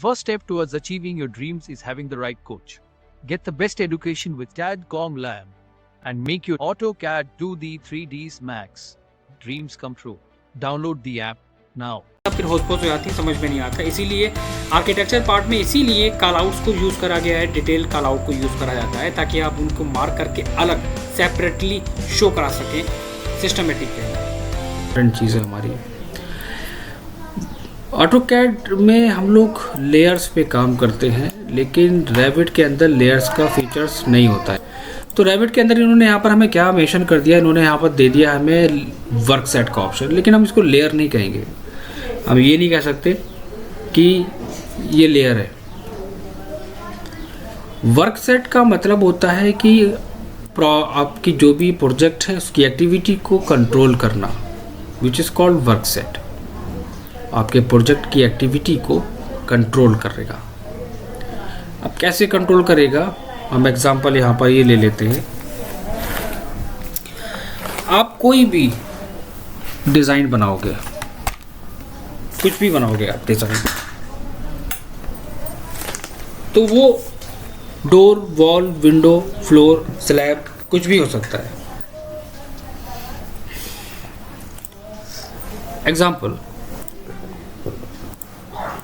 first step towards achieving your dreams is having the right coach. Get the best education with CAD.com Lab and make your AutoCAD do the 3Ds Max. Dreams come true. Download the app now. फिर होच-पोच हो जाती है, समझ में नहीं आता। इसीलिए architecture part में इसीलिए कॉल आउट्स को यूज़ करा गया है, डिटेल कॉल आउट को यूज़ करा जाता है ताकि आप उनको मार्क करके अलग सेपरेटली शो करा सकें सिस्टमेटिक वे। डिफरेंट चीज़ें हमारी ऑटोकैड में हम लोग लेयर्स पे काम करते हैं, लेकिन रैविट के अंदर लेयर्स का फीचर्स नहीं होता है। तो रैविट के अंदर इन्होंने यहाँ पर हमें क्या मेंशन कर दिया, इन्होंने यहाँ पर दे दिया हमें वर्क सेट का ऑप्शन, लेकिन हम इसको लेयर नहीं कहेंगे। हम ये नहीं कह सकते कि ये लेयर है। वर्क सेट का मतलब होता है कि आपकी जो भी प्रोजेक्ट है उसकी एक्टिविटी को कंट्रोल करना, which is called work set. आपके प्रोजेक्ट की एक्टिविटी को कंट्रोल करेगा। अब कैसे कंट्रोल करेगा, हम एग्जांपल यहाँ पर ये ले लेते हैं। आप कोई भी डिज़ाइन बनाओगे, कुछ भी बनाओगे आप डिज़ाइन, तो वो door, wall, window, floor, slab कुछ भी हो सकता है। एग्जांपल,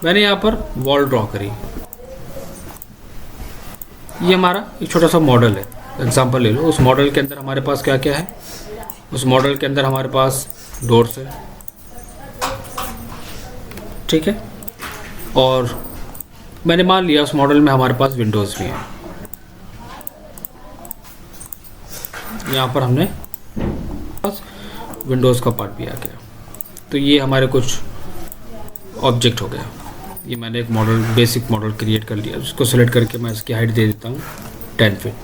मैंने यहाँ पर वॉल ड्रॉ करी, ये हमारा एक छोटा सा मॉडल है। एग्जांपल ले लो, उस मॉडल के अंदर हमारे पास क्या क्या है। उस मॉडल के अंदर हमारे पास डोर्स है, ठीक है, और मैंने मान लिया उस मॉडल में हमारे पास विंडोज़ भी हैं। यहाँ पर हमने बस विंडोज़ का पार्ट भी आ गया। तो ये हमारे कुछ ऑब्जेक्ट हो गया। ये मैंने एक मॉडल, बेसिक मॉडल क्रिएट कर लिया। उसको सेलेक्ट करके मैं इसकी हाइट दे देता हूँ 10 फीट।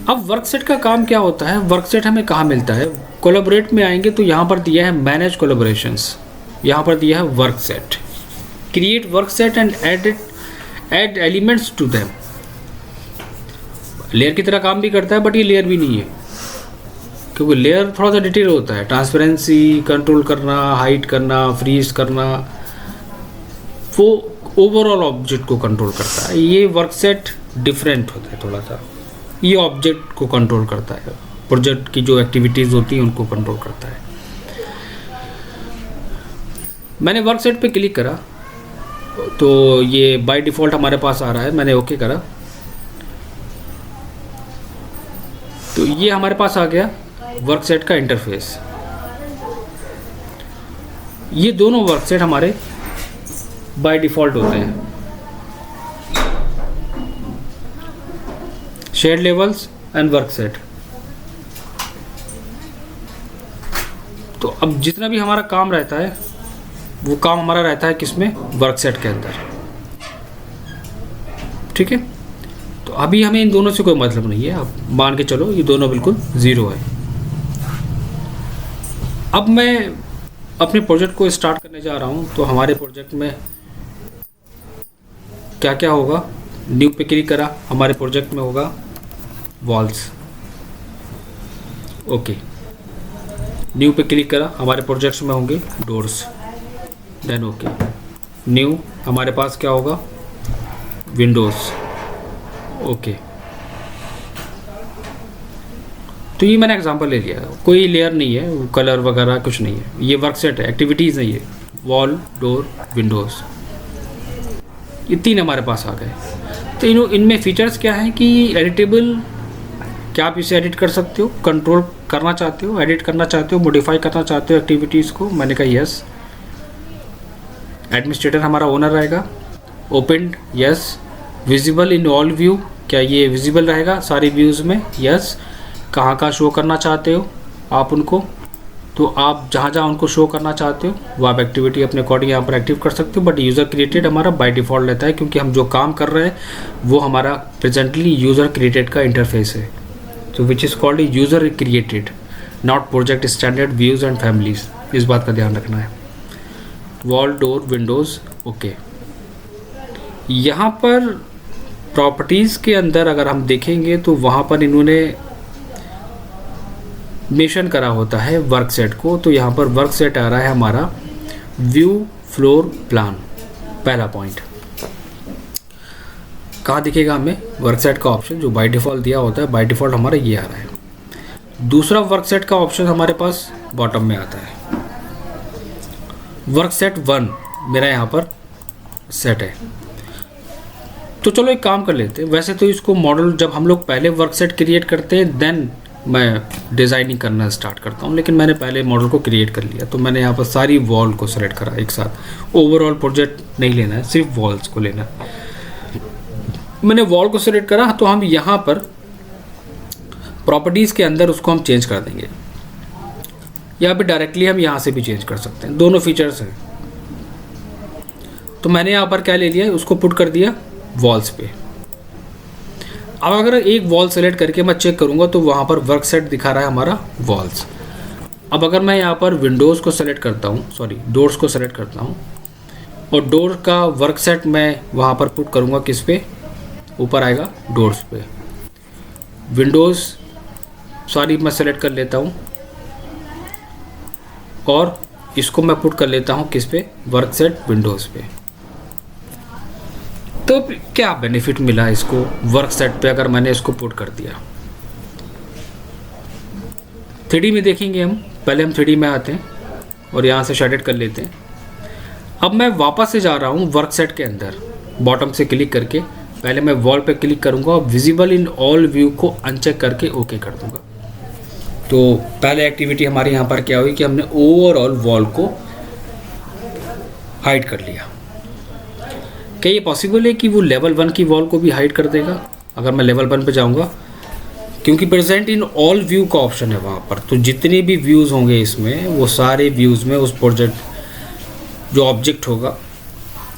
अब वर्क सेट का काम क्या होता है, वर्क सेट हमें कहाँ मिलता है। कोलैबोरेट में आएंगे तो यहाँ पर दिया है मैनेज कोलैबोरेशंस, यहाँ पर दिया है work set, create work set and add elements to them. Layer की तरह काम भी करता है, बट ये लेयर भी नहीं है, क्योंकि लेयर थोड़ा सा डिटेल होता है। ट्रांसपेरेंसी कंट्रोल करना, हाइट करना, फ्रीज करना, वो ओवरऑल ऑब्जेक्ट को कंट्रोल करता है। ये वर्क सेट डिफरेंट होता है थोड़ा सा, ये ऑब्जेक्ट को कंट्रोल करता है, प्रोजेक्ट की जो एक्टिविटीज़ होती हैं उनको कंट्रोल करता है। मैंने वर्क सेट पे क्लिक करा तो ये बाय डिफ़ॉल्ट हमारे पास आ रहा है। मैंने ओके करा तो ये हमारे पास आ गया वर्क सेट का इंटरफेस। ये दोनों वर्क सेट हमारे बाय डिफ़ॉल्ट होते हैं, shade levels and work set. तो अब जितना भी हमारा काम रहता है वो काम हमारा रहता है किसमें, वर्क सेट के अंदर, ठीक है। तो अभी हमें इन दोनों से कोई मतलब नहीं है। अब मान के चलो ये दोनों बिल्कुल ज़ीरो है। अब मैं अपने प्रोजेक्ट को स्टार्ट करने जा रहा हूँ। तो हमारे प्रोजेक्ट में क्या क्या होगा, न्यू पे क्लिक करा, हमारे प्रोजेक्ट में होगा वॉल्स, ओके। न्यू पे क्लिक करा, हमारे प्रोजेक्ट्स में होंगे डोर्स, देन ओके। न्यू हमारे पास क्या होगा, विंडोज़, ओके। तो ये मैंने एग्जांपल ले लिया, कोई लेयर नहीं है, कलर वगैरह कुछ नहीं है, ये वर्क सेट है, एक्टिविटीज़ नहीं है। वॉल, डोर, विंडोज़, ये तीन हमारे पास आ गए। तो इनमें फीचर्स क्या है कि एडिटेबल, क्या आप इसे एडिट कर सकते हो, कंट्रोल करना चाहते हो, एडिट करना चाहते हो, मॉडिफाई करना चाहते हो एक्टिविटीज़ को। मैंने कहा यस। एडमिनिस्ट्रेटर हमारा ओनर रहेगा। Opened, yes. Visible in all view, क्या ये विजिबल रहेगा सारी व्यूज़ में, यस। कहाँ कहाँ शो करना चाहते हो आप उनको, तो आप जहाँ जहाँ उनको शो करना चाहते हो वो आप एक्टिविटी अपने अकॉर्डिंग यहाँ पर एक्टिव कर सकते हो। बट यूज़र क्रिएटेड हमारा बाय डिफ़ॉल्ट रहता है, क्योंकि हम जो काम कर रहे हैं वो हमारा प्रेजेंटली यूज़र क्रिएटेड का इंटरफेस है। तो which is called user created, not project standard views and families. इस बात का ध्यान रखना है। Wall, door, Windows, okay. यहाँ पर प्रॉपर्टीज़ के अंदर अगर हम देखेंगे तो वहाँ पर इन्होंने मेंशन करा होता है वर्क सेट को। तो यहाँ पर वर्क सेट आ रहा है हमारा व्यू फ्लोर प्लान, पहला पॉइंट। कहाँ दिखेगा हमें वर्क सेट का ऑप्शन, जो बाय डिफ़ॉल्ट दिया होता है, बाय डिफ़ॉल्ट हमारा ये आ रहा है। दूसरा वर्क सेट का ऑप्शन हमारे पास बॉटम में आता है। वर्क सेट 1 मेरा यहाँ पर सेट है। तो चलो एक काम कर लेते हैं। वैसे तो इसको मॉडल जब हम लोग पहले वर्क सेट क्रिएट करते हैं देन मैं डिज़ाइनिंग करना स्टार्ट करता हूँ, लेकिन मैंने पहले मॉडल को क्रिएट कर लिया। तो मैंने यहाँ पर सारी वॉल को सेलेक्ट करा एक साथ। ओवरऑल प्रोजेक्ट नहीं लेना है, सिर्फ वॉल्स को लेना है। मैंने वॉल को सेलेक्ट करा, तो हम यहाँ पर प्रॉपर्टीज़ के अंदर उसको हम चेंज कर देंगे। यहाँ पे डायरेक्टली हम यहाँ से भी चेंज कर सकते हैं, दोनों फीचर्स हैं। तो मैंने यहाँ पर क्या ले लिया, उसको पुट कर दिया वॉल्स पे। अब अगर एक वॉल सेलेक्ट करके मैं चेक करूँगा तो वहाँ पर वर्क सेट दिखा रहा है हमारा वॉल्स। अब अगर मैं यहाँ पर विंडोज़ को सेलेक्ट करता हूँ, सॉरी डोर्स को सेलेक्ट करता हूँ, और डोर का वर्क सेट मैं वहाँ पर पुट करूँगा किस पे, ऊपर आएगा डोर्स पे। विंडोज़ सॉरी मैं सेलेक्ट कर लेता हूँ और इसको मैं पुट कर लेता हूँ किस पे, वर्क सेट विंडोज़ पे। तो क्या बेनिफिट मिला इसको वर्क सेट पे अगर मैंने इसको पुट कर दिया। 3D में देखेंगे हम, पहले हम 3D में आते हैं और यहाँ से शेडेड कर लेते हैं। अब मैं वापस से जा रहा हूँ वर्क सेट के अंदर, बॉटम से क्लिक करके पहले मैं वॉल पे क्लिक करूँगा और विजिबल इन ऑल व्यू को अनचेक करके ओके कर दूँगा। तो पहले एक्टिविटी हमारी यहाँ पर क्या हुई कि हमने ओवरऑल वॉल को हाइड कर लिया। क्या ये पॉसिबल है कि वो लेवल 1 की वॉल को भी हाइड कर देगा अगर मैं लेवल 1 पे जाऊँगा, क्योंकि प्रेजेंट इन ऑल व्यू का ऑप्शन है वहाँ पर। तो जितने भी व्यूज़ होंगे इसमें, वो सारे व्यूज़ में उस प्रोजेक्ट जो ऑब्जेक्ट होगा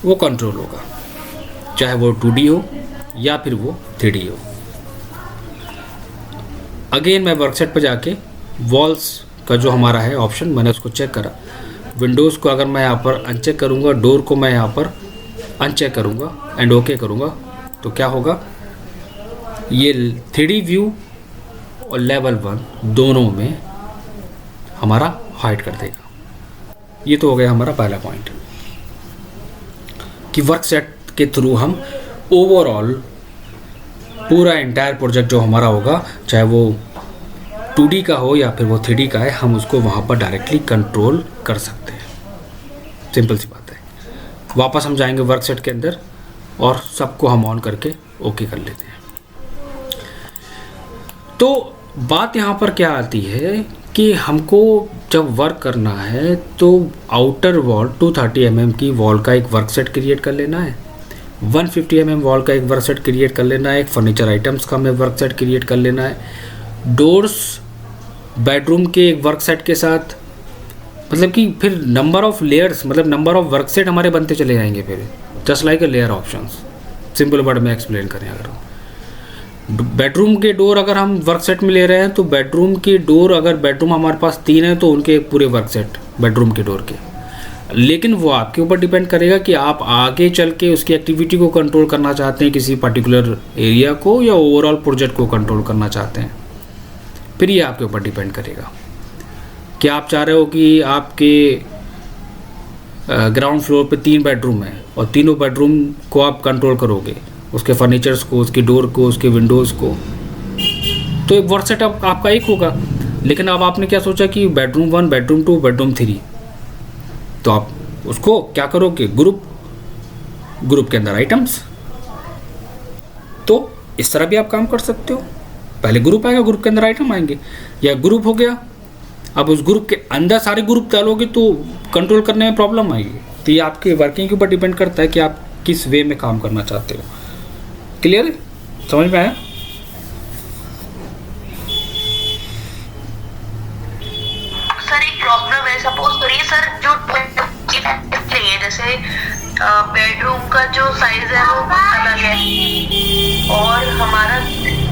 वो कंट्रोल होगा, चाहे वो 2D हो या फिर वो 3D हो। अगेन मैं वर्कसेट पर जाके वॉल्स का जो हमारा है ऑप्शन, मैंने उसको चेक करा। विंडोज़ को अगर मैं यहाँ पर अनचेक करूँगा, डोर को मैं यहाँ पर अनचेक करूँगा एंड ओके करूँगा, तो क्या होगा, ये 3D व्यू और लेवल 1 दोनों में हमारा हाइड कर देगा। ये तो हो गया हमारा पहला पॉइंट कि वर्क सेट के थ्रू हम ओवरऑल पूरा एंटायर प्रोजेक्ट जो हमारा होगा, चाहे वो 2D का हो या फिर वो 3D का है, हम उसको वहाँ पर डायरेक्टली कंट्रोल कर सकते हैं। सिंपल सी बात है। वापस हम जाएंगे वर्क सेट के अंदर और सबको हम ऑन करके ओके कर लेते हैं। तो बात यहाँ पर क्या आती है कि हमको जब वर्क करना है तो आउटर वॉल 230 mm की वॉल का एक वर्क सेट क्रिएट कर लेना है, 150 mm वॉल का एक वर्क सेट क्रिएट कर लेना है, एक फर्नीचर आइटम्स का हमें वर्क सेट क्रिएट कर लेना है, डोर्स बेडरूम के एक वर्क सेट के साथ, मतलब कि फिर नंबर ऑफ लेयर्स, मतलब नंबर ऑफ वर्क सेट हमारे बनते चले जाएंगे फिर, just like a layer options. Simple word में एक्सप्लेन करें, अगर बेडरूम के डोर अगर हम वर्क सेट में ले रहे हैं तो बेडरूम के डोर, अगर बेडरूम हमारे पास 3 है तो उनके पूरे वर्क सेट बेडरूम के डोर के। लेकिन वो आपके ऊपर डिपेंड करेगा कि आप आगे चल के उसकी एक्टिविटी को कंट्रोल करना चाहते हैं, किसी पर्टिकुलर एरिया को, या ओवरऑल प्रोजेक्ट को कंट्रोल करना चाहते हैं। फिर ये आपके ऊपर डिपेंड करेगा कि आप चाह रहे हो कि आपके ग्राउंड फ्लोर पे 3 बेडरूम है और तीनों बेडरूम को आप कंट्रोल करोगे, उसके फर्नीचर्स को, उसकी डोर को, उसके विंडोज़ को, तो एक वर्क सेट आपका एक होगा। लेकिन अब आपने क्या सोचा कि बेडरूम 1, बेडरूम 2, बेडरूम 3, तो आप उसको क्या करोगे, ग्रुप के अंदर आइटम्स। तो इस तरह भी आप काम कर सकते हो। पहले ग्रुप आएगा, ग्रुप के अंदर आइटम आएंगे, या ग्रुप हो गया, अब उस ग्रुप के अंदर सारे ग्रुप डालोगे तो कंट्रोल करने में प्रॉब्लम आएगी। तो ये आपके वर्किंग के ऊपर डिपेंड करता है कि आप किस वे में काम करना चाहते हो। क्लियर है, समझ में आया? सर एक प्रॉब्लम है, सपोज करिए सर जो चाहिए, जैसे बेडरूम का जो साइज है वो अलग है और हमारा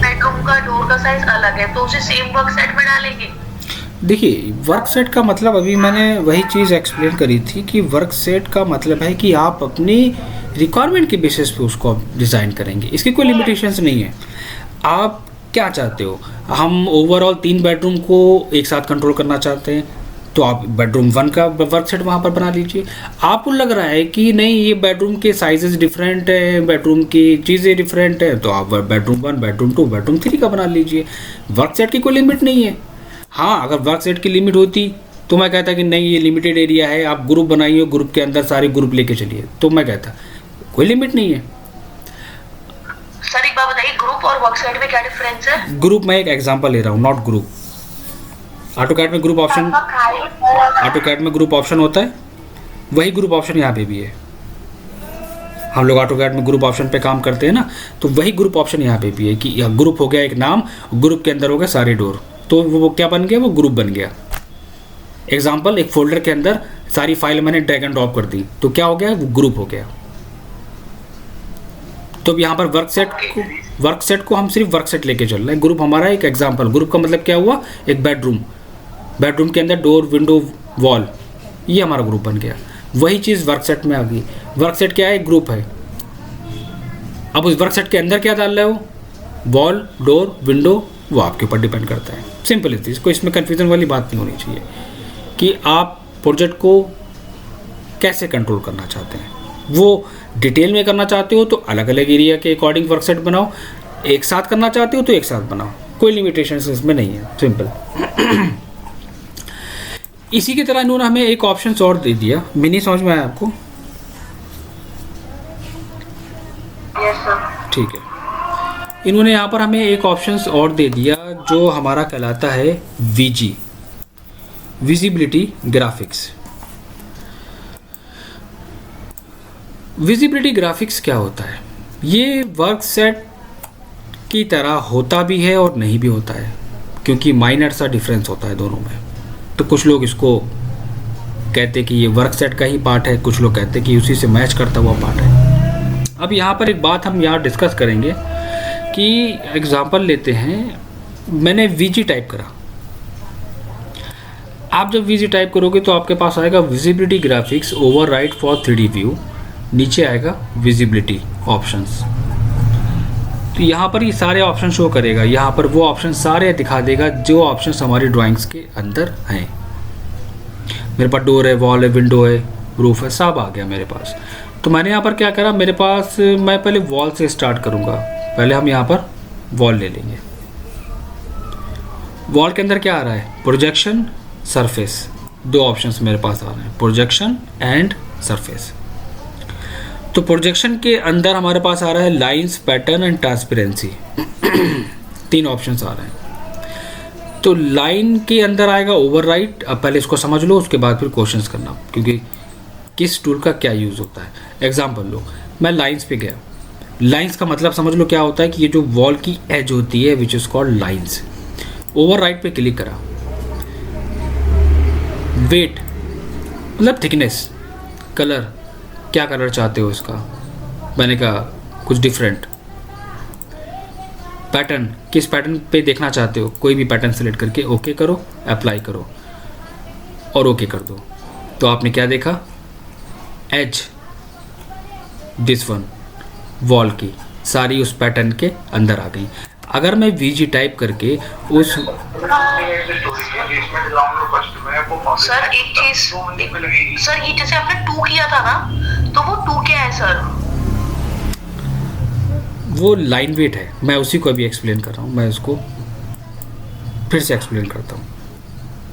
बेडरूम का डोर का साइज अलग है, तो उसे सेम वर्क सेट में डालेंगे। देखिए, वर्क सेट का मतलब अभी मैंने वही चीज़ एक्सप्लेन करी थी कि वर्क सेट का मतलब है कि आप अपनी रिक्वायरमेंट के बेसिस पे उसको डिज़ाइन करेंगे। इसकी कोई लिमिटेशंस नहीं है। आप क्या चाहते हो? हम ओवरऑल 3 बेडरूम को एक साथ कंट्रोल करना चाहते हैं, तो आप बेडरूम 1 का वर्क सेट वहाँ पर बना लीजिए। आपको लग रहा है कि नहीं ये बेडरूम के साइजेस डिफरेंट है, बेडरूम की चीज़ें डिफरेंट है, तो आप बेडरूम 1, बेडरूम 2, बेडरूम 3 का बना लीजिए। वर्क सेट की कोई लिमिट नहीं है। हाँ, अगर वर्क सेट की लिमिट होती तो मैं कहता कि नहीं ये लिमिटेड एरिया है, आप ग्रुप बनाइए, ग्रुप के अंदर सारे ग्रुप लेके चलिए, तो मैं कहता कोई लिमिट नहीं है। सर एक बात बताइए, ग्रुप और वर्क सेट में क्या डिफरेंस है? ग्रुप मैं एक एग्जांपल ले रहा हूँ, नॉट ग्रुप। ऑटोकैड में ग्रुप ऑप्शन, ऑटोकैड में ग्रुप ऑप्शन होता है, वही ग्रुप ऑप्शन यहाँ पे भी है। हम लोग ऑटोकैड में ग्रुप ऑप्शन पे काम करते हैं ना, तो वही ग्रुप ऑप्शन यहाँ पे भी है कि ग्रुप हो गया एक नाम, ग्रुप के अंदर हो गया सारे डोर, तो वो क्या बन गया, वो ग्रुप बन गया। एग्जाम्पल, एक फोल्डर के अंदर सारी फाइल मैंने ड्रैग एंड ड्रॉप कर दी, तो क्या हो गया, वो ग्रुप हो गया। तो यहाँ पर वर्क सेट को हम सिर्फ वर्क सेट लेके चल रहे हैं। ग्रुप हमारा एक एग्जाम्पल, ग्रुप का मतलब क्या हुआ, एक बेडरूम, बेडरूम के अंदर डोर, विंडो, वॉल, ये हमारा ग्रुप बन गया। वही चीज़ वर्क सेट में आ गई। वर्क सेट क्या है, एक ग्रुप है। अब उस वर्क सेट के अंदर क्या डाल रहे हो, वॉल, डोर, विंडो, वो आपके ऊपर डिपेंड करता है। सिंपल है, इसको इसमें कन्फ्यूजन वाली बात नहीं होनी चाहिए कि आप प्रोजेक्ट को कैसे कंट्रोल करना चाहते हैं। वो डिटेल में करना चाहते हो तो अलग अलग एरिया के अकॉर्डिंग वर्क सेट बनाओ, एक साथ करना चाहते हो तो एक साथ बनाओ, कोई लिमिटेशन इसमें नहीं है, सिंपल। इसी की तरह इन्होंने हमें एक ऑप्शन और दे दिया, मिनी समझ में आया आपको? ठीक है, इन्होंने यहाँ पर हमें एक ऑप्शन और दे दिया जो हमारा कहलाता है VG, visibility graphics. Visibility graphics क्या होता है? ये वर्क सेट की तरह होता भी है और नहीं भी होता है, क्योंकि माइनर सा डिफरेंस होता है दोनों में। तो कुछ लोग इसको कहते हैं कि ये वर्क सेट का ही पार्ट है, कुछ लोग कहते हैं कि उसी से मैच करता हुआ पार्ट है। अब यहाँ पर एक बात हम यहाँ डिस्कस करेंगे कि एग्जांपल लेते हैं, मैंने VG टाइप करा। आप जब VG टाइप करोगे तो आपके पास आएगा visibility graphics override for 3D view, नीचे आएगा विजिबिलिटी ऑप्शंस। तो यहाँ पर ये सारे ऑप्शन शो करेगा, यहाँ पर वो ऑप्शन सारे दिखा देगा जो ऑप्शंस हमारी ड्राइंग्स के अंदर हैं। मेरे पास डोर है, वॉल है, विंडो है, रूफ है, सब आ गया मेरे पास। तो मैंने यहाँ पर क्या करा, मेरे पास, मैं पहले वॉल से स्टार्ट करूँगा। पहले हम यहाँ पर वॉल ले लेंगे। वॉल के अंदर क्या आ रहा है, प्रोजेक्शन, सरफेस, दो ऑप्शंस मेरे पास आ रहे हैं, प्रोजेक्शन एंड सरफेस। तो प्रोजेक्शन के अंदर हमारे पास आ रहा है lines, pattern and transparency, 3 options आ रहे हैं। तो लाइन के अंदर आएगा ओवरराइट। अब पहले इसको समझ लो, उसके बाद फिर क्वेश्चंस करना, क्योंकि किस टूल का क्या यूज़ होता है। एग्जांपल लो, मैं लाइंस पे गया। लाइंस का मतलब समझ लो क्या होता है कि ये जो वॉल की एज होती है which is called lines. Overwrite पे क्लिक करा। वेट मतलब थिकनेस, कलर, क्या कलर चाहते हो इसका, मैंने कहा कुछ डिफरेंट। पैटर्न, किस पैटर्न पे देखना चाहते हो, कोई भी पैटर्न सेलेक्ट करके ओके करो, अप्लाई करो और ओके कर दो। तो आपने क्या देखा, एज, दिस वन, वॉल की सारी उस पैटर्न के अंदर आ गई। अगर मैं VG टाइप करके उस, सर एक चीज, सर ये जैसे आपने 2 किया था ना, तो वो 2 क्या है सर? वो लाइन वेट है, मैं उसी को अभी एक्सप्लेन कर रहा हूँ, मैं उसको फिर से एक्सप्लेन करता हूँ।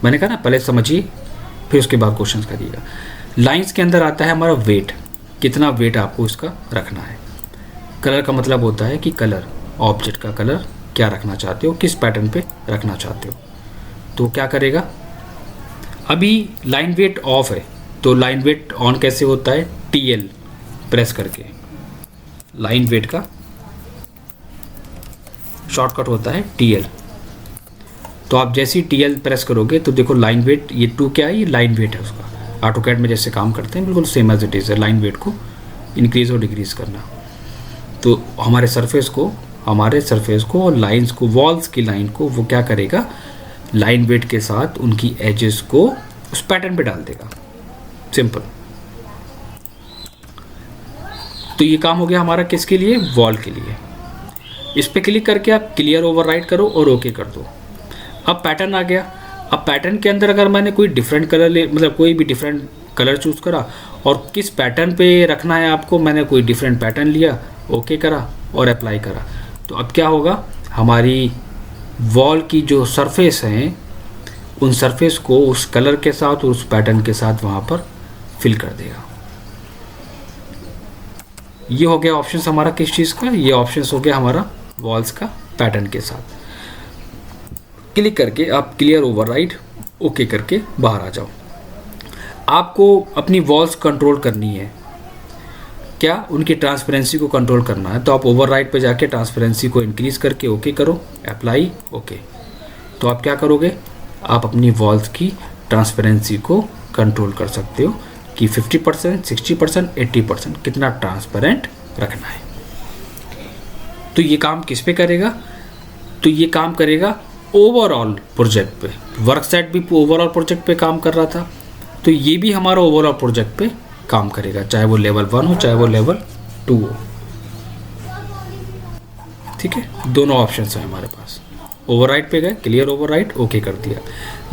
मैंने कहा ना पहले समझिए फिर उसके बाद क्वेश्चंस करिएगा। लाइंस के अंदर आता है हमारा वेट, कितना वेट आपको इसका रखना है। कलर का मतलब होता है कि कलर, ऑब्जेक्ट का कलर क्या रखना चाहते हो, किस पैटर्न पे रखना चाहते हो। तो क्या करेगा, अभी लाइन वेट ऑफ है, तो लाइन वेट ऑन कैसे होता है, TL प्रेस करके। लाइन वेट का शॉर्टकट होता है TL। तो आप जैसे ही TL प्रेस करोगे तो देखो लाइन वेट, ये 2 क्या है, ये लाइन वेट है उसका। ऑटोकैड में जैसे काम करते हैं बिल्कुल सेम एज इट इज़ है, लाइन वेट को इंक्रीज और डिक्रीज करना। तो हमारे सरफेस को और लाइंस को, वॉल्स की लाइन को वो क्या करेगा, लाइन वेट के साथ उनकी एजेस को उस पैटर्न पे डाल देगा। सिंपल। तो ये काम हो गया हमारा किसके लिए, वॉल के लिए। इस पर क्लिक करके आप क्लियर ओवरराइट करो और ओके कर दो। अब पैटर्न आ गया। अब पैटर्न के अंदर अगर मैंने कोई डिफरेंट कलर मतलब कोई भी डिफरेंट कलर चूज़ करा और किस पैटर्न पे रखना है आपको, मैंने कोई डिफरेंट पैटर्न लिया, ओके करा और अप्लाई करा, तो अब क्या होगा, हमारी वॉल की जो सरफेस हैं उन सरफेस को उस कलर के साथ और उस पैटर्न के साथ वहाँ पर फिल कर देगा। ये हो गया ऑप्शन हमारा किस चीज़ का, ये ऑप्शन हो गया हमारा वॉल्स का पैटर्न के साथ। क्लिक करके आप क्लियर ओवरराइट ओके करके बाहर आ जाओ। आपको अपनी वॉल्स कंट्रोल करनी है, क्या उनकी ट्रांसपेरेंसी को कंट्रोल करना है, तो आप ओवरराइट पे जाके ट्रांसपेरेंसी को इंक्रीज़ करके ओके करो, अप्लाई ओके। तो आप क्या करोगे, आप अपनी वॉल्स की ट्रांसपेरेंसी को कंट्रोल कर सकते हो कि 50%, 60%, 80% कितना ट्रांसपेरेंट रखना है। तो ये काम किस पे करेगा, तो ये काम करेगा ओवरऑल प्रोजेक्ट पे। वर्क सेट भी ओवरऑल प्रोजेक्ट पे काम कर रहा था, तो ये भी हमारा ओवरऑल प्रोजेक्ट पे काम करेगा, चाहे वो लेवल 1 हो चाहे वो लेवल 2 हो। ठीक है, दोनों ऑप्शन हैं हमारे पास। ओवरराइट पे गए, क्लियर ओवरराइट ओके कर दिया।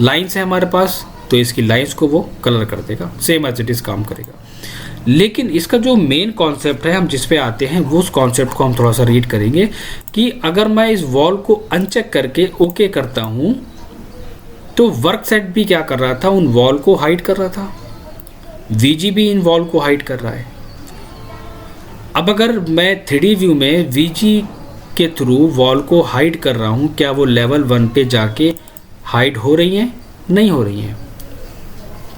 लाइन्स है हमारे पास, तो इसकी लाइन्स को वो कलर कर देगा, सेम एज इट इज़ काम करेगा। लेकिन इसका जो मेन कॉन्सेप्ट है, हम जिस पे आते हैं वो उस कॉन्सेप्ट को हम थोड़ा सा रीड करेंगे कि अगर मैं इस वॉल को अनचेक करके ओके करता हूँ तो वर्क सेट भी क्या कर रहा था, उन वॉल को हाइड कर रहा था, वीजी भी इन वॉल को हाइड कर रहा है। अब अगर मैं 3D व्यू में वीजी के थ्रू वॉल को हाइड कर रहा हूँ, क्या वो लेवल 1 पे जाके हाइड हो रही हैं? नहीं हो रही हैं।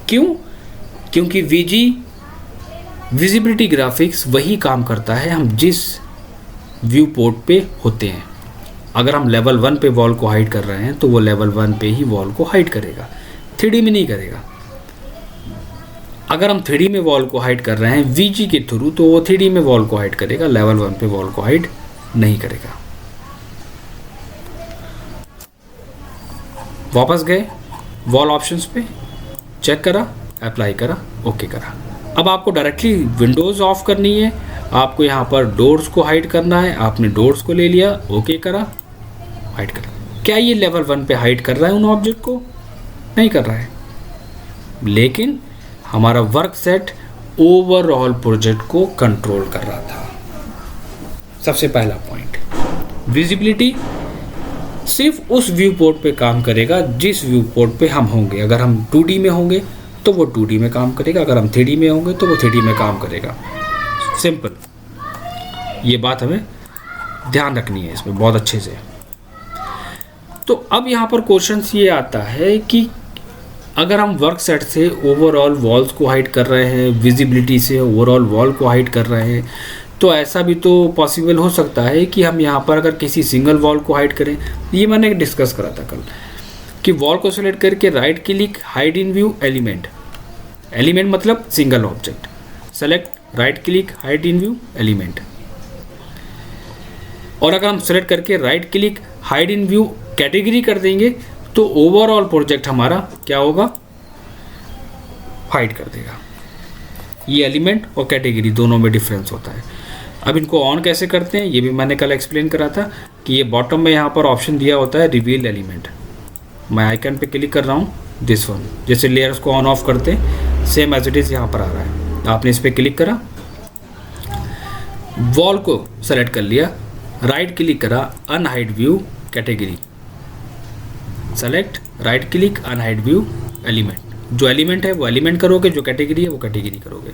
क्यों? क्योंकि वीजी विजिबिलिटी ग्राफिक्स वही काम करता है हम जिस व्यू पोर्ट पे होते हैं। अगर हम लेवल 1 पे वॉल को हाइड कर रहे हैं तो वो लेवल 1 पे ही वॉल को हाइड करेगा, 3D में नहीं करेगा। अगर हम 3D में वॉल को हाइड कर रहे हैं वीजी के थ्रू, तो वो 3D में वॉल को हाइड करेगा, लेवल 1 पे वॉल को हाइड नहीं करेगा। वापस गए वॉल ऑप्शंस पे, चेक करा, अप्लाई करा, ओके करा। अब आपको डायरेक्टली विंडोज़ ऑफ करनी है, आपको यहाँ पर डोर्स को हाइड करना है, आपने डोर्स को ले लिया, ओके करा, हाइड करा। क्या ये लेवल 1 पे हाइड कर रहा है उन ऑब्जेक्ट को? नहीं कर रहा है। लेकिन हमारा वर्क सेट ओवरऑल प्रोजेक्ट को कंट्रोल कर रहा था। सबसे पहला पॉइंट, विजिबिलिटी सिर्फ उस व्यू पोर्ट पे काम करेगा जिस व्यू पोर्ट पे हम होंगे। अगर हम 2D में होंगे तो वो 2D में काम करेगा, अगर हम 3D में होंगे तो वो 3D में काम करेगा। सिंपल, ये बात हमें ध्यान रखनी है इसमें बहुत अच्छे से। तो अब यहाँ पर क्वेश्चन ये आता है कि अगर हम वर्क सेट से ओवरऑल वॉल्स को हाइड कर रहे हैं, विजिबिलिटी से ओवरऑल वॉल को हाइड कर रहे हैं, तो ऐसा भी तो पॉसिबल हो सकता है कि हम यहाँ पर अगर किसी सिंगल वॉल को हाइड करें। ये मैंने डिस्कस करा था कल कि वॉल को सेलेक्ट करके right click, hide in view element, element मतलब single object, select right click, hide in view element. और अगर हम सेलेक्ट करके right click, hide in view category कर देंगे तो ओवरऑल प्रोजेक्ट हमारा क्या होगा, हाइड कर देगा। ये एलिमेंट और कैटेगरी दोनों में डिफरेंस होता है। अब इनको ऑन कैसे करते हैं ये भी मैंने कल एक्सप्लेन करा था कि ये बॉटम में यहाँ पर ऑप्शन दिया होता है रिवील एलिमेंट। मैं आइकन पे क्लिक कर रहा हूँ, दिस वन, जैसे लेयर्स को ऑन ऑफ करते हैं सेम एज इट इज़ यहाँ पर आ रहा है। आपने इस पर क्लिक करा, वॉल को सेलेक्ट कर लिया, राइट क्लिक करा, unhide view category, select right click, unhide view element. जो एलिमेंट है वो एलिमेंट करोगे, जो कैटेगरी है वो कैटेगरी करोगे।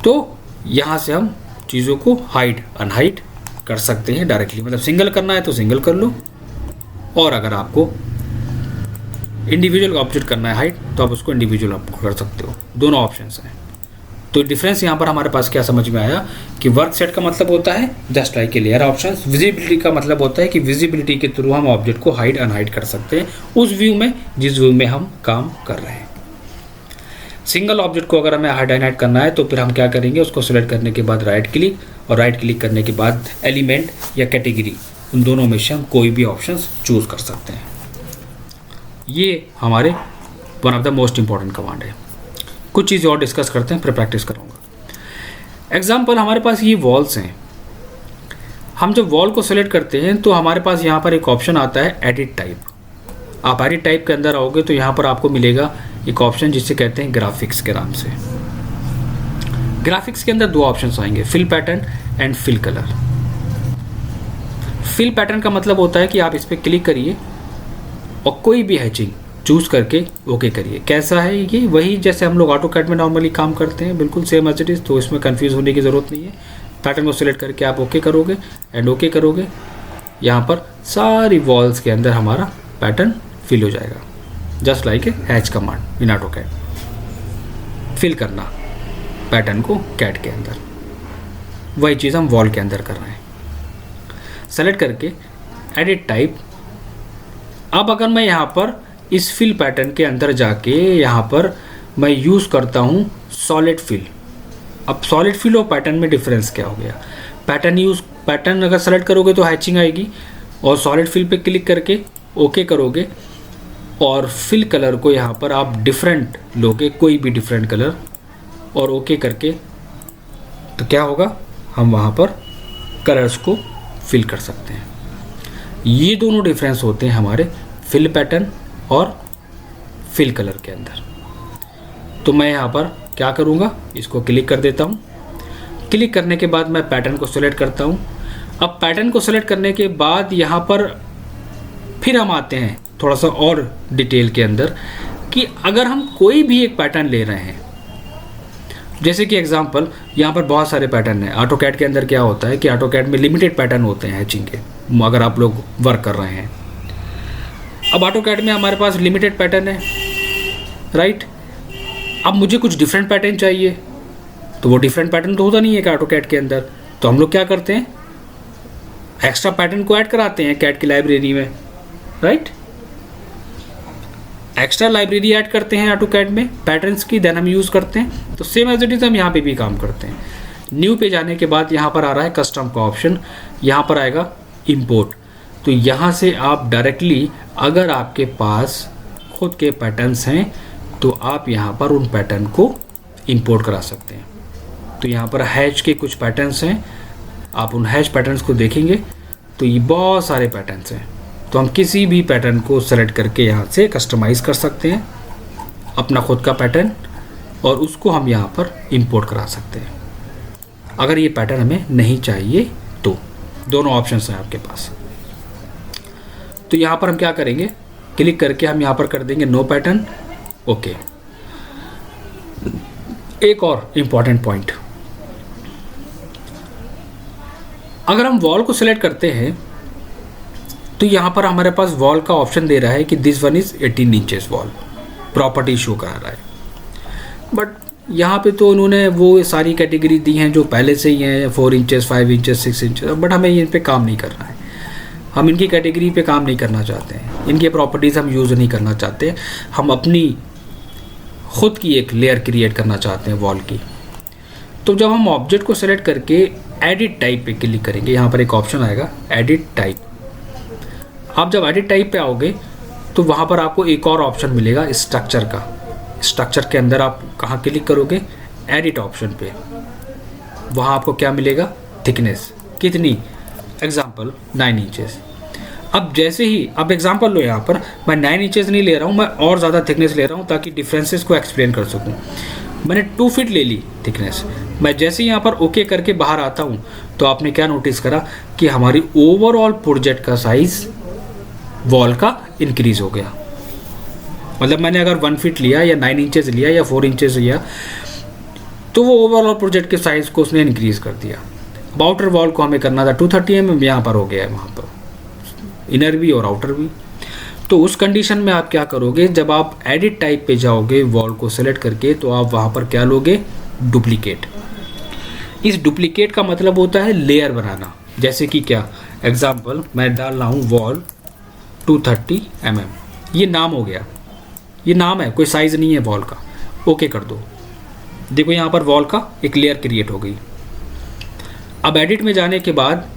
तो यहाँ से हम चीज़ों को हाइड अनहाइड कर सकते हैं डायरेक्टली। मतलब सिंगल करना है तो सिंगल कर लो, और अगर आपको इंडिविजुअल ऑब्जेक्ट करना है हाइड तो आप उसको इंडिविजुअल आप कर सकते हो। दोनों ऑप्शंस हैं। तो डिफरेंस यहाँ पर हमारे पास क्या समझ में आया कि वर्क सेट का मतलब होता है just like a layer options, visibility का मतलब होता है कि विजिबिलिटी के थ्रू हम ऑब्जेक्ट को हाइड अनहाइड कर सकते हैं उस व्यू में जिस व्यू में हम काम कर रहे हैं। सिंगल ऑब्जेक्ट को अगर हमें हाइड अनहाइड करना है तो फिर हम क्या करेंगे, उसको सिलेक्ट करने के बाद राइट क्लिक, और राइट क्लिक करने के बाद एलिमेंट या कैटेगरी, उन दोनों में से हम कोई भी ऑप्शन चूज़ कर सकते हैं। ये हमारे one of the most important command है। कुछ चीज़ें और डिस्कस करते हैं फिर प्रैक्टिस करूँगा। एग्जाम्पल, हमारे पास ये वॉल्स हैं। हम जब वॉल को सेलेक्ट करते हैं तो हमारे पास यहाँ पर एक ऑप्शन आता है एडिट टाइप। आप एडिट टाइप के अंदर आओगे तो यहाँ पर आपको मिलेगा एक ऑप्शन जिसे कहते हैं ग्राफिक्स के नाम से। ग्राफिक्स के अंदर दो ऑप्शंस आएंगे, fill pattern and fill colour. Fill pattern का मतलब होता है कि आप इस पर क्लिक करिए और कोई भी हैचिंग चूज़ करके ओके करिए। कैसा है ये? वही जैसे हम लोग ऑटोकैड में नॉर्मली काम करते हैं, बिल्कुल सेम एज इट इज़, तो इसमें कंफ्यूज होने की ज़रूरत नहीं है। पैटर्न को सिलेक्ट करके आप ओके करोगे एंड ओके करोगे, यहाँ पर सारी वॉल्स के अंदर हमारा पैटर्न फिल हो जाएगा, just like a hatch command in AutoCAD. Fill करना पैटर्न को कैड के अंदर, वही चीज़ हम वॉल के अंदर कर रहे हैं। सेलेक्ट करके एडिट टाइप। अब अगर मैं यहाँ पर इस फिल पैटर्न के अंदर जाके यहाँ पर मैं यूज़ करता हूँ सॉलिड फिल। अब सॉलिड फिल और पैटर्न में डिफरेंस क्या हो गया? पैटर्न अगर सेलेक्ट करोगे तो हैचिंग आएगी, और सॉलिड फिल पे क्लिक करके ओके करोगे और फिल कलर को यहाँ पर आप डिफरेंट लोगे, कोई भी डिफरेंट कलर, और ओके करके तो क्या होगा, हम वहाँ पर कलर्स को फिल कर सकते हैं। ये दोनों डिफरेंस होते हैं हमारे फिल पैटर्न और फिल कलर के अंदर। तो मैं यहाँ पर क्या करूँगा, इसको क्लिक कर देता हूँ। क्लिक करने के बाद मैं पैटर्न को सिलेक्ट करता हूँ। अब पैटर्न को सिलेक्ट करने के बाद यहाँ पर फिर हम आते हैं थोड़ा सा और डिटेल के अंदर कि अगर हम कोई भी एक पैटर्न ले रहे हैं, जैसे कि एग्जांपल यहाँ पर बहुत सारे पैटर्न हैं। ऑटोकैड के अंदर क्या होता है कि ऑटोकैड में लिमिटेड पैटर्न होते हैं हैचिंग के, अगर आप लोग वर्क कर रहे हैं। अब ऑटोकैड में हमारे पास लिमिटेड पैटर्न है, राइट। अब मुझे कुछ डिफरेंट पैटर्न चाहिए, तो वो डिफरेंट पैटर्न तो होता नहीं है ऑटोकैड के अंदर, तो हम लोग क्या करते हैं, एक्स्ट्रा पैटर्न को ऐड कराते हैं कैड की लाइब्रेरी में, राइट। एक्स्ट्रा लाइब्रेरी ऐड करते हैं ऑटोकैड में पैटर्न्स की, देन हम यूज़ करते हैं। तो सेम एज इट इज़ हम यहाँ पे भी काम करते हैं। न्यू पे जाने के बाद यहाँ पर आ रहा है कस्टम का ऑप्शन, यहाँ पर आएगा इंपोर्ट। तो यहाँ से आप डायरेक्टली अगर आपके पास खुद के पैटर्न्स हैं तो आप यहाँ पर उन पैटर्न को इंपोर्ट करा सकते हैं। तो यहाँ पर हैच के कुछ पैटर्न्स हैं, आप उन हैच पैटर्न्स को देखेंगे तो ये बहुत सारे पैटर्न्स हैं। तो हम किसी भी पैटर्न को सेलेक्ट करके यहाँ से कस्टमाइज़ कर सकते हैं अपना खुद का पैटर्न, और उसको हम यहाँ पर इंपोर्ट करा सकते हैं अगर ये पैटर्न हमें नहीं चाहिए तो। दोनों ऑप्शंस हैं आपके पास। तो यहाँ पर हम क्या करेंगे, क्लिक करके हम यहाँ पर कर देंगे नो पैटर्न, ओके। एक और इम्पॉर्टेंट पॉइंट, अगर हम वॉल को सिलेक्ट करते हैं तो यहाँ पर हमारे पास वॉल का ऑप्शन दे रहा है कि this one is 18 inches wall, property show करा रहा है। बट यहाँ पे तो उन्होंने वो सारी कैटेगरी दी हैं जो पहले से ही हैं, 4 इंचेस, 5 इंचेस, 6 इंचेस। बट हमें इन पे काम नहीं करना है, हम इनकी कैटेगरी पे काम नहीं करना चाहते हैं, इनके प्रॉपर्टीज़ हम यूज़ नहीं करना चाहते। हम अपनी खुद की एक लेयर क्रिएट करना चाहते हैं वॉल की। तो जब हम ऑब्जेक्ट को सेलेक्ट करके एडिट टाइप पे क्लिक करेंगे, यहाँ पर एक ऑप्शन आएगा एडिट टाइप। आप जब एडिट टाइप पे आओगे तो वहाँ पर आपको एक और ऑप्शन मिलेगा स्ट्रक्चर का। स्ट्रक्चर के अंदर आप कहाँ क्लिक करोगे, एडिट ऑप्शन पे। वहाँ आपको क्या मिलेगा, थिकनेस कितनी, एग्जांपल 9 इंचेस। अब जैसे ही आप एग्जांपल लो, यहाँ पर मैं 9 इंचेस नहीं ले रहा हूँ, मैं और ज़्यादा थिकनेस ले रहा हूँ ताकि डिफरेंसेस को एक्सप्लेन कर सकूँ। मैंने 2 फीट ले ली थिकनेस। मैं जैसे ही यहाँ पर ओके करके बाहर आता हूँ तो आपने क्या नोटिस करा कि हमारी ओवरऑल प्रोजेक्ट का साइज़ वॉल का इंक्रीज़ हो गया। मतलब मैंने अगर 1 फीट लिया या 9 इंचेस लिया या 4 इंचेस लिया तो वो ओवरऑल प्रोजेक्ट के साइज़ को उसने इंक्रीज़ कर दिया। अब आउटर वॉल को हमें करना था 230 mm, यहाँ पर हो गया है वहाँ पर इनर भी और आउटर भी। तो उस कंडीशन में आप क्या करोगे, जब आप एडिट टाइप पे जाओगे वॉल को सेलेक्ट करके, तो आप वहाँ पर क्या लोगे, डुप्लीकेट। इस डुप्लीकेट का मतलब होता है लेयर बनाना। जैसे कि क्या, एग्जांपल मैं डाल रहा हूँ वॉल 230 mm, ये नाम हो गया, ये नाम है, कोई साइज़ नहीं है वॉल का। ओके कर दो, देखो यहाँ पर वॉल का एक लेयर क्रिएट हो गई। अब एडिट में जाने के बाद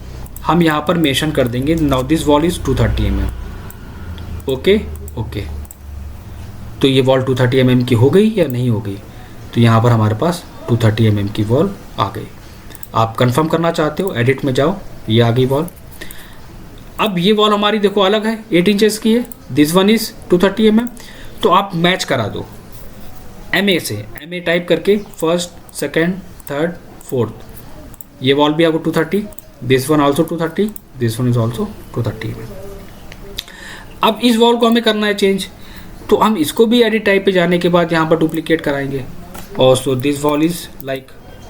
हम यहाँ पर मेंशन कर देंगे now this wall is 230 mm। Okay okay, तो ये वॉल 230 mm की हो गई या नहीं हो गई, तो यहाँ पर हमारे पास 230 mm की वॉल आ गई। आप कंफर्म करना चाहते हो, एडिट में जाओ, ये आ गई वॉल। अब ये वॉल हमारी देखो अलग है, 8 इंचेस की है, दिस वन इज 230 mm। तो आप मैच करा दो MA से, MA टाइप करके फर्स्ट, सेकेंड, थर्ड, फोर्थ, ये वॉल भी आपको 230, this one also 230, this one is also 230 mm। अब इस वॉल को हमें करना है चेंज, तो हम इसको भी एडिट टाइप पे जाने के बाद यहाँ पर डुप्लीकेट कराएंगे। और so this wall is like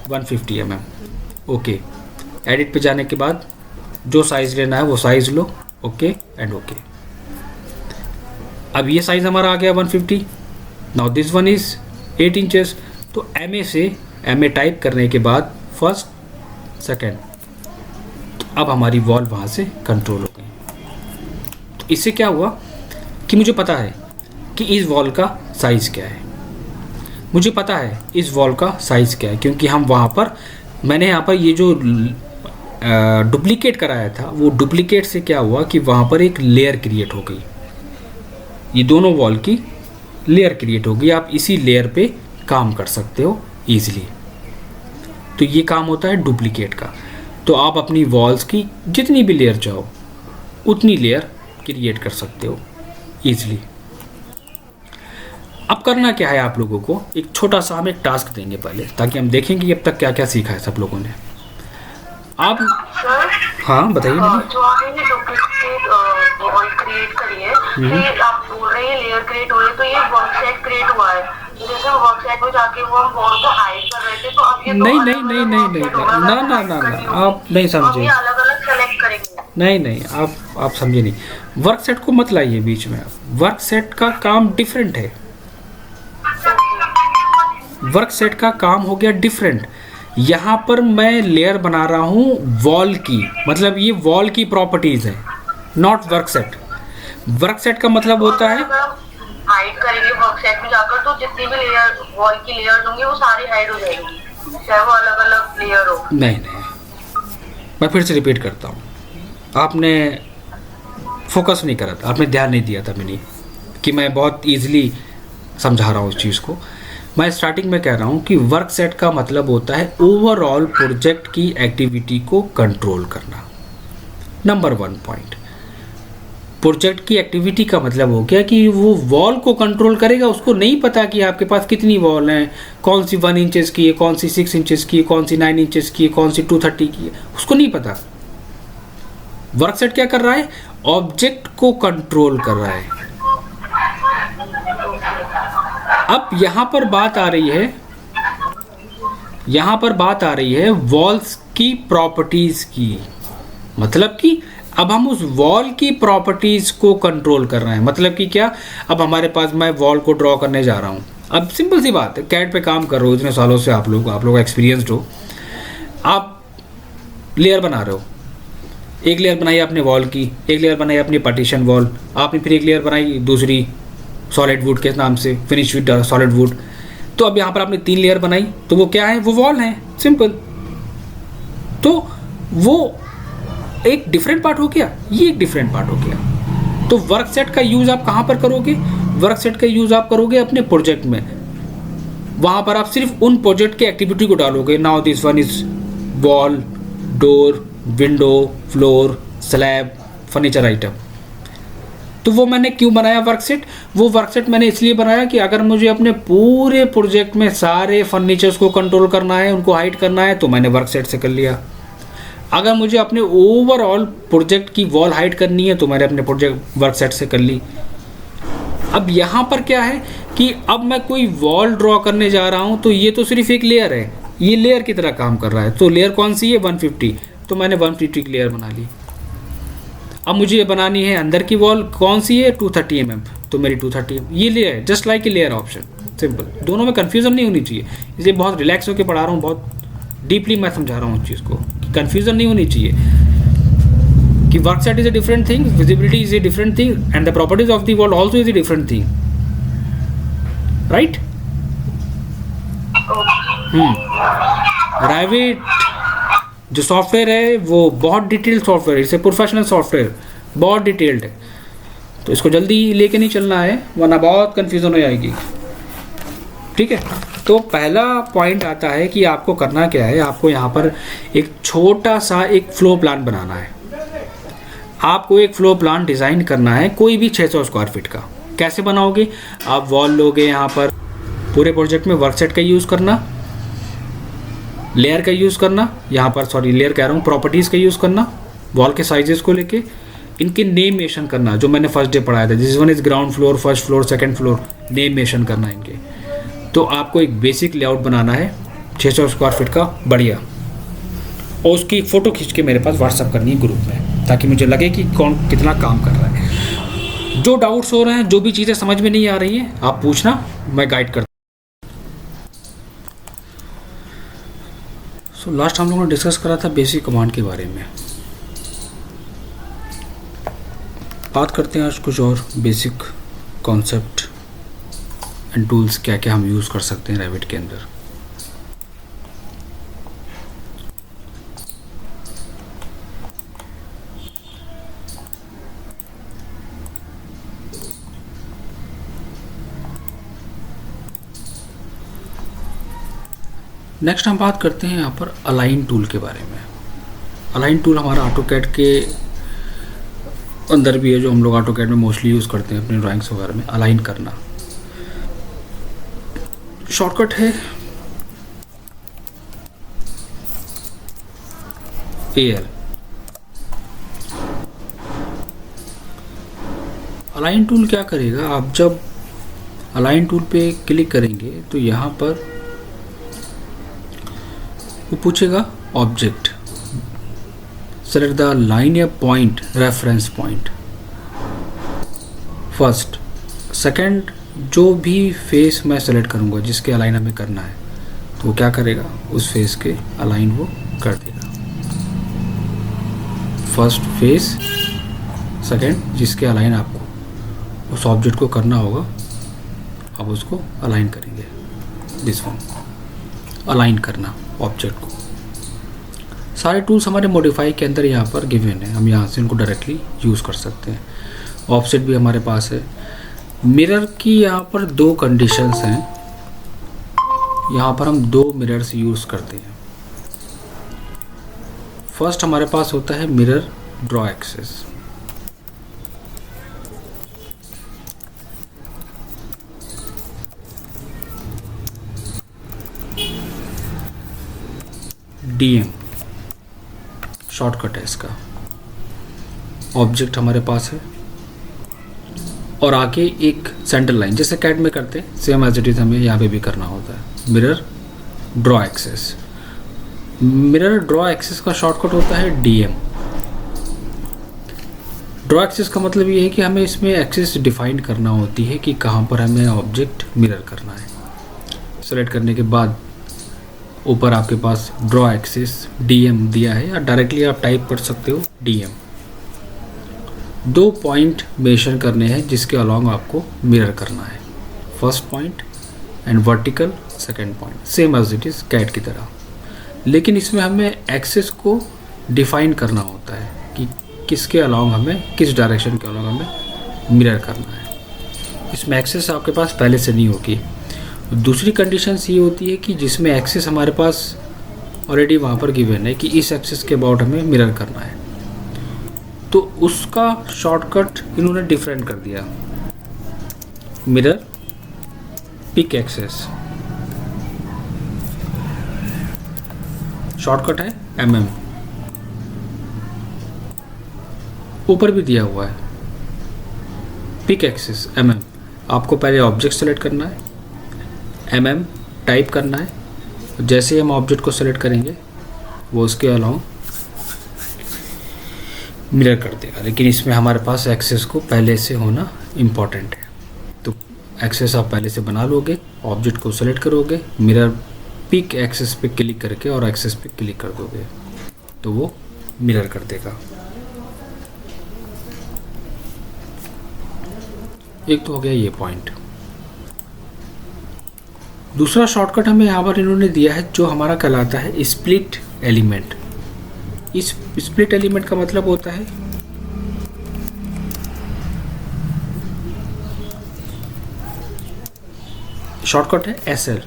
150 mm। Okay, edit पे जाने के बाद जो साइज़ लेना है वो size low, okay and okay. अब ये साइज़ हमारा आ गया 150। Now this one is 8 inches. तो MA से MA टाइप करने के बाद फर्स्ट, सेकेंड, अब हमारी वॉल वहाँ से कंट्रोल हो गई। तो इससे क्या हुआ कि मुझे पता है कि इस वॉल का साइज़ क्या है, मुझे पता है इस वॉल का साइज़ क्या है, क्योंकि हम वहाँ पर, मैंने यहाँ पर ये जो डुप्लीकेट कराया था, वो डुप्लीकेट से क्या हुआ कि वहाँ पर एक लेयर क्रिएट हो गई, ये दोनों वॉल की लेयर क्रिएट हो गई। आप इसी लेयर पे काम कर सकते हो ईजिली। तो ये काम होता है डुप्लीकेट का। तो आप अपनी वॉल्स की जितनी भी लेयर चाहो उतनी लेयर क्रिएट कर सकते हो ईजिली। अब करना क्या है, आप लोगों को एक छोटा सा हम एक टास्क देंगे पहले, ताकि हम देखें कि अब तक क्या क्या सीखा है सब लोगों ने। आप हाँ बताइए। जो आपने डुप्लीकेट वॉल क्रिएट करी है, ये आप बोल रहे हैं लेयर क्रिएट हो रही है, तो ये वर्क सेट क्रिएट हुआ है। जैसे वर्क सेट में जाके वो हम वॉल को हाइड कर रहे थे, तो अब ये नहीं, आप नहीं समझे, अलग अलग सेलेक्ट करेंगे। नहीं, आप समझे नहीं। वर्क सेट को मत लाइए बीच में। वर्क सेट का काम डिफरेंट है, वर्क सेट का काम हो गया डिफरेंट। यहाँ पर मैं लेयर बना रहा हूँ वॉल की, मतलब ये वॉल की प्रॉपर्टीज है, not work set. Work set का मतलब होता है हाइड करेंगे वर्क सेट में जाकर, तो जितनी भी लेयर वॉल की लेयर्स होंगी वो सारी हाइड हो जाएगी, चाहे वो अलग अलग लेयर हो। नहीं, मैं फिर से रिपीट करता हूँ, आपने फोकस नहीं करा था, आपने ध्यान नहीं दिया था मैंने कि मैं बहुत ईजिली समझा रहा हूँ उस चीज़ को। मैं स्टार्टिंग में कह रहा हूँ कि वर्क सेट का मतलब होता है ओवरऑल प्रोजेक्ट की एक्टिविटी को कंट्रोल करना। नंबर 1 पॉइंट, प्रोजेक्ट की एक्टिविटी का मतलब हो गया कि वो वॉल को कंट्रोल करेगा। उसको नहीं पता कि आपके पास कितनी वॉल हैं, कौन सी 1 इंचेस की है, कौन सी 6 इंचेस की है, कौन सी 9 इंचेस की है, कौन सी 230 की है, उसको नहीं पता। वर्क सेट क्या कर रहा है, ऑब्जेक्ट को कंट्रोल कर रहा है। अब यहाँ पर बात आ रही है वॉल्स की प्रॉपर्टीज की, मतलब कि अब हम उस वॉल की प्रॉपर्टीज को कंट्रोल कर रहे हैं। मतलब कि क्या, अब हमारे पास, मैं वॉल को ड्रॉ करने जा रहा हूँ। अब सिंपल सी बात है, कैड पे काम कर रहे हो इतने सालों से, आप लोग एक्सपीरियंस्ड हो, आप लेयर बना रहे हो। एक लेयर बनाई आपने वॉल की, एक लेयर बनाई अपनी पार्टीशन वॉल, आपने फिर एक लेयर बनाई दूसरी सॉलिड वुड के नाम से, फिनिश विद सॉलिड वुड। तो अब यहाँ पर आपने 3 लेयर बनाई, तो वो क्या है, वो वॉल है, सिंपल। तो वो एक डिफरेंट पार्ट हो गया, ये एक डिफरेंट पार्ट हो गया। तो वर्क सेट का यूज़ आप कहाँ पर करोगे, वर्क सेट का यूज़ आप करोगे अपने प्रोजेक्ट में। वहाँ पर आप सिर्फ उन प्रोजेक्ट की एक्टिविटी को डालोगे। Now this one is wall, door, window, floor, slab, furniture item. तो वो मैंने क्यों बनाया वर्क सेट, वो वर्क सेट मैंने इसलिए बनाया कि अगर मुझे अपने पूरे प्रोजेक्ट में सारे फर्नीचर्स को कंट्रोल करना है, उनको हाइड करना है, तो मैंने वर्क सेट से कर लिया। अगर मुझे अपने ओवरऑल प्रोजेक्ट की वॉल हाइड करनी है, तो मैंने अपने प्रोजेक्ट वर्क सेट से कर ली। अब यहाँ पर क्या है कि अब मैं कोई वॉल ड्रॉ करने जा रहा हूँ, तो ये तो सिर्फ एक लेयर है, ये लेयर की तरह काम कर रहा है। तो लेयर कौन सी है, 150, तो मैंने 150 की लेयर बना ली। अब मुझे ये बनानी है अंदर की वॉल, कौन सी है, 230 mm, तो मेरी 230 ये लेयर है, just like a layer option, simple. दोनों में कन्फ्यूज़न नहीं होनी चाहिए, इसलिए बहुत रिलैक्स होकर पढ़ा रहा हूँ, बहुत डीपली मैं समझा रहा हूँ उस चीज़ को, कन्फ्यूज़न नहीं होनी चाहिए कि work set is a different thing, visibility is a different thing, and the properties of the wall also is a different thing, right. Revit जो सॉफ्टवेयर है वो बहुत डिटेल्ड सॉफ्टवेयर है, इसे प्रोफेशनल सॉफ्टवेयर, बहुत डिटेल्ड है। तो इसको जल्दी लेके नहीं चलना है, वरना बहुत कन्फ्यूज़न हो जाएगी, ठीक है। तो पहला पॉइंट आता है कि आपको करना क्या है, आपको यहाँ पर एक छोटा सा एक फ्लो प्लान बनाना है। आपको एक फ्लो प्लान डिज़ाइन करना है कोई भी 600 स्क्वायर फीट का। कैसे बनाओगे, आप वॉल लोगे, यहाँ पर पूरे प्रोजेक्ट में वर्कसेट का यूज़ करना, लेयर का यूज़ करना, यहाँ पर सॉरी लेयर कह रहा हूँ, प्रॉपर्टीज़ का यूज़ करना, वॉल के साइजेस को लेके इनके नेम मेंशन करना, जो मैंने फर्स्ट डे पढ़ाया था, this one is ground floor, first floor, second floor, name mention करना इनके। तो आपको एक बेसिक लेआउट बनाना है 600 स्क्वायर फीट का बढ़िया, और उसकी फ़ोटो खींच के मेरे पास व्हाट्सअप करनी है ग्रुप में, ताकि मुझे लगे कि कौन कितना काम कर रहा है। जो डाउट्स हो रहे हैं, जो भी चीज़ें समझ में नहीं आ रही हैं, आप पूछना, मैं गाइड करता हूँ। सो लास्ट हम लोगों ने डिस्कस करा था बेसिक कमांड के बारे में। बात करते हैं आज कुछ और बेसिक कॉन्सेप्ट एंड टूल्स, क्या क्या हम यूज़ कर सकते हैं रैविट के अंदर। नेक्स्ट हम बात करते हैं यहाँ पर अलाइन टूल के बारे में। अलाइन टूल हमारा ऑटोकैड के अंदर भी है, जो हम लोग ऑटोकैड में मोस्टली यूज़ करते हैं अपने ड्राइंग्स वगैरह में। अलाइन करना शॉर्टकट है AL। अलाइन टूल क्या करेगा, आप जब अलाइन टूल पे क्लिक करेंगे तो यहाँ पर वो पूछेगा ऑब्जेक्ट, सेलेक्ट द लाइन या point, reference point first. Second, जो भी फेस मैं सेलेक्ट करूँगा जिसके अलाइन हमें करना है, तो वो क्या करेगा, उस फेस के अलाइन वो कर देगा। फर्स्ट फेस, सेकंड जिसके अलाइन आपको उस ऑब्जेक्ट को करना होगा, आप उसको अलाइन करेंगे। दिस वन, अलाइन करना ऑब्जेक्ट को। सारे टूल्स हमारे मॉडिफाई के अंदर यहाँ पर गिवन है, हम यहाँ से उनको डायरेक्टली यूज़ कर सकते हैं। ऑफसेट भी हमारे पास है। मिरर की यहाँ पर दो कंडीशंस हैं, यहाँ पर हम दो मिरर्स यूज़ करते हैं। फर्स्ट हमारे पास होता है mirror draw axis. DM shortcut है इसका। ऑब्जेक्ट हमारे पास है और आगे एक सेंटर लाइन, जैसे कैट में करते हैं सेम एज इट इज़ हमें यहाँ पे भी करना होता है। Mirror draw axis, mirror draw axis का शॉर्टकट होता है DM। ड्रॉ एक्सेस का मतलब ये है कि हमें इसमें एक्सेस डिफाइन करना होती है कि कहाँ पर हमें ऑब्जेक्ट मिरर करना है। सेलेक्ट करने के बाद ऊपर आपके पास ड्रॉ एक्सेस DM दिया है, या डायरेक्टली आप टाइप कर सकते हो DM। दो पॉइंट मेंशन करने हैं जिसके अलॉन्ग आपको मिरर करना है, first point and vertical second point, same as it is कैट की तरह। लेकिन इसमें हमें एक्सेस को डिफाइन करना होता है कि किसके अलॉन्ग हमें, किस डायरेक्शन के अलॉन्ग हमें मिरर करना है। इसमें एक्सेस आपके पास पहले से नहीं होगी। दूसरी कंडीशंस ये होती है कि जिसमें एक्सेस हमारे पास ऑलरेडी वहाँ पर गिवन है कि इस एक्सेस के अबाउट हमें मिरर करना है, तो उसका शॉर्टकट इन्होंने डिफरेंट कर दिया। मिरर पिक एक्सेस, शॉर्टकट है MM। ऊपर भी दिया हुआ है पिक एक्सेस MM। आपको पहले ऑब्जेक्ट सेलेक्ट करना है, MM टाइप करना है। जैसे ही हम ऑब्जेक्ट को सेलेक्ट करेंगे वो उसके अलॉन्ग मिरर कर देगा। लेकिन इसमें हमारे पास एक्सेस को पहले से होना इम्पॉर्टेंट है, तो एक्सेस आप पहले से बना लोगे, ऑब्जेक्ट को सेलेक्ट करोगे, मिरर पिक एक्सेस पे क्लिक करके और एक्सेस पे क्लिक कर दोगे तो वो मिरर कर देगा। एक तो हो गया ये पॉइंट। दूसरा शॉर्टकट हमें यहाँ पर इन्होंने दिया है जो हमारा कहलाता है स्प्लिट एलिमेंट। इस स्प्लिट एलिमेंट का मतलब होता है शॉर्टकट है SL।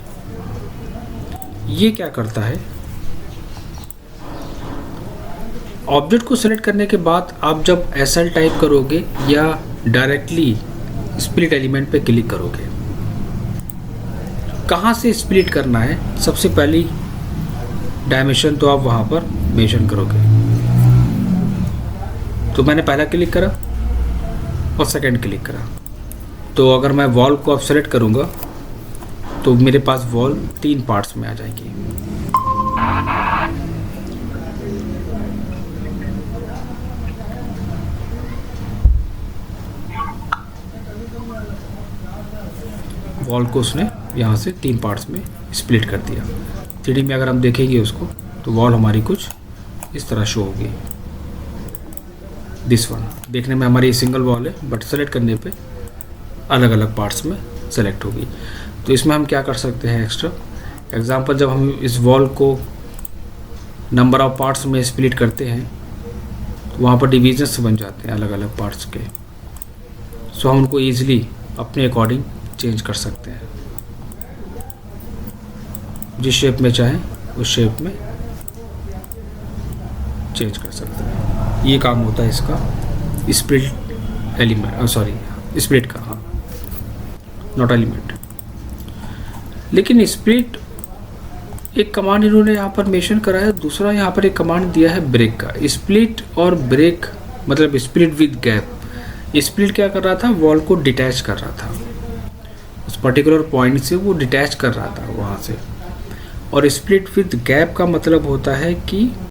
ये क्या करता है, ऑब्जेक्ट को सेलेक्ट करने के बाद आप जब SL टाइप करोगे या डायरेक्टली स्प्लिट एलिमेंट पे क्लिक करोगे, कहाँ से स्प्लिट करना है सबसे पहली डायमेंशन तो आप वहाँ पर मेंशन करोगे। तो मैंने पहला क्लिक करा और सेकंड क्लिक करा, तो अगर मैं वॉल को अब सेलेक्ट करूँगा तो मेरे पास वॉल 3 पार्ट्स में आ जाएगी। वॉल को उसने यहाँ से 3 पार्ट्स में स्प्लिट कर दिया। 3D में अगर हम देखेंगे उसको तो वॉल हमारी कुछ इस तरह शो होगी। दिस वन देखने में हमारी सिंगल वॉल है, बट सेलेक्ट करने पे अलग अलग पार्ट्स में सेलेक्ट होगी। तो इसमें हम क्या कर सकते हैं एक्स्ट्रा एग्जांपल, जब हम इस वॉल को नंबर ऑफ पार्ट्स में स्प्लिट करते हैं तो वहाँ पर डिविजन्स बन जाते हैं अलग अलग पार्ट्स के। सो हम उनको ईजिली अपने अकॉर्डिंग चेंज कर सकते हैं, जिस शेप में चाहें उस शेप में चेंज कर सकते हैं। ये काम होता है इसका स्प्लिट एलिमेंट, सॉरी स्प्लिट का, हाँ नॉट एलिमेंट। लेकिन स्प्लिट एक कमांड इन्होंने यहाँ पर मेंशन करा है, दूसरा यहाँ पर एक कमांड दिया है ब्रेक का। स्प्लिट और ब्रेक मतलब स्प्लिट विद गैप। स्प्लिट क्या कर रहा था, वॉल को डिटैच कर रहा था, उस पर्टिकुलर पॉइंट से वो डिटैच कर रहा था वहाँ से। और स्प्लिट विद गैप का मतलब होता है कि